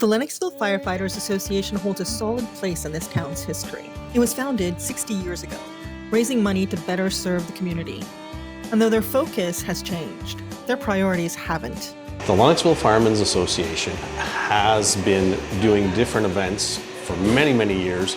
The Lennoxville Firefighters Association holds a solid place in this town's history. It was founded 60 years ago, raising money to better serve the community. And though their focus has changed, their priorities haven't. The Lennoxville Firemen's Association has been doing different events for many, many years.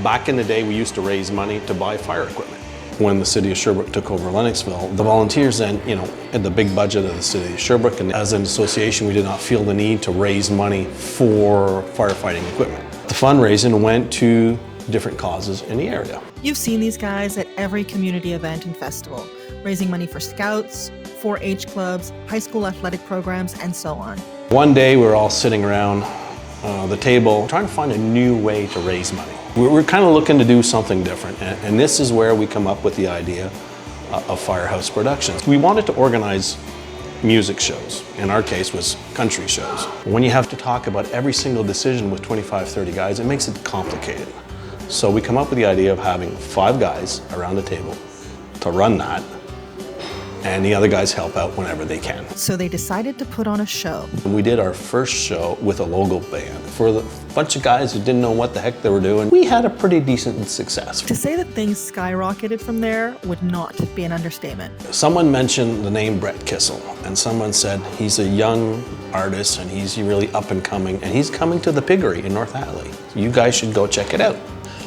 Back in the day, we used to raise money to buy fire equipment. When the city of Sherbrooke took over Lennoxville, the volunteers then, had the big budget of the city of Sherbrooke, and as an association, we did not feel the need to raise money for firefighting equipment. The fundraising went to different causes in the area. You've seen these guys at every community event and festival, raising money for scouts, 4-H clubs, high school athletic programs, and so on. One day, we were all sitting around the table trying to find a new way to raise money. We're kind of looking to do something different, and this is where we come up with the idea of Firehouse Productions. We wanted to organize music shows. In our case, was country shows. When you have to talk about every single decision with 25, 30 guys, it makes it complicated. So we come up with the idea of having 5 guys around the table to run that, and the other guys help out whenever they can. So they decided to put on a show. We did our first show with a local band. For the bunch of guys who didn't know what the heck they were doing, we had a pretty decent success. To say that things skyrocketed from there would not be an understatement. Someone mentioned the name Brett Kissel, and someone said he's a young artist and he's really up and coming, and he's coming to the Piggery in North Hadley. You guys should go check it out.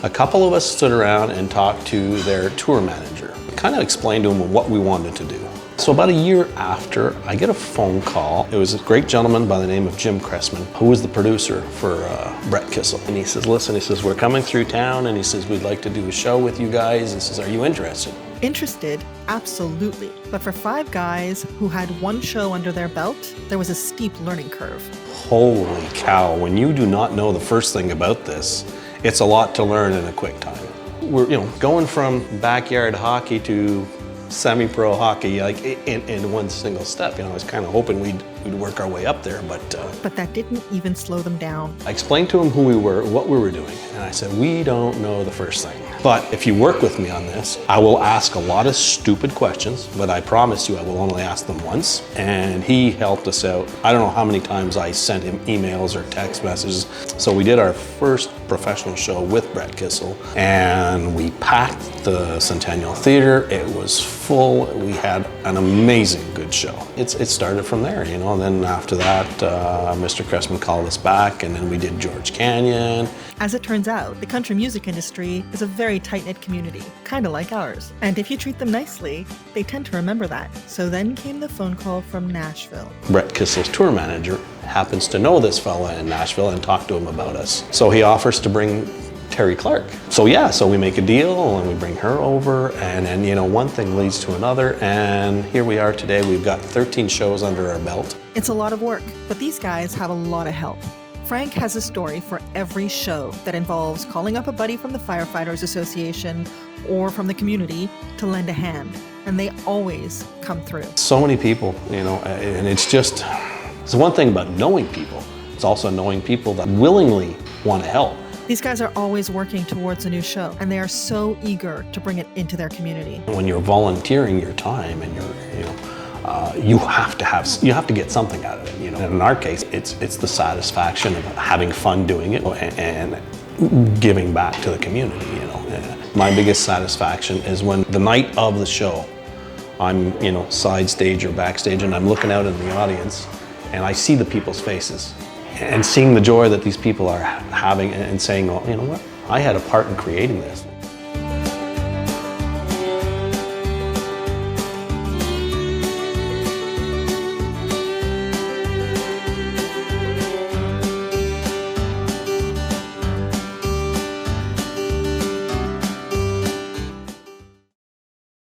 A couple of us stood around and talked to their tour manager. Kind of explained to him what we wanted to do. So about a year after, I get a phone call. It was a great gentleman by the name of Jim Cressman, who was the producer for Brett Kissel. And he says, listen, he says, we're coming through town, and he says, we'd like to do a show with you guys. And he says, are you interested? Interested? Absolutely. But for 5 guys who had one show under their belt, there was a steep learning curve. Holy cow, when you do not know the first thing about this, it's a lot to learn in a quick time. We're going from backyard hockey to semi-pro hockey, like in one single step. I was kind of hoping we'd work our way up there, but that didn't even slow them down. I explained to him who we were, what we were doing, and I said, we don't know the first thing. But if you work with me on this, I will ask a lot of stupid questions, but I promise you I will only ask them once. And he helped us out. I don't know how many times I sent him emails or text messages. So we did our first professional show with Brett Kissel, and we packed the Centennial Theater. It was full. We had an amazing good show. It started from there, and then after that, Mr. Cressman called us back, and then we did George Canyon. As it turns out, the country music industry is a very tight-knit community, kind of like ours. And if you treat them nicely, they tend to remember that. So then came the phone call from Nashville. Brett Kissel's tour manager happens to know this fella in Nashville and talked to him about us. So he offers to bring Terry Clark. So we make a deal and we bring her over, and then one thing leads to another, and here we are today. We've got 13 shows under our belt. It's a lot of work, but these guys have a lot of help. Frank has a story for every show that involves calling up a buddy from the Firefighters Association or from the community to lend a hand, and they always come through. So many people, and it's one thing about knowing people. It's also knowing people that willingly want to help. These guys are always working towards a new show, and they are so eager to bring it into their community. When you're volunteering your time and you have to get something out of it. And in our case, it's the satisfaction of having fun doing it and giving back to the community. My biggest satisfaction is when the night of the show, I'm side stage or backstage, and I'm looking out in the audience, and I see the people's faces, and seeing the joy that these people are having, and saying, well, you know what? I had a part in creating this.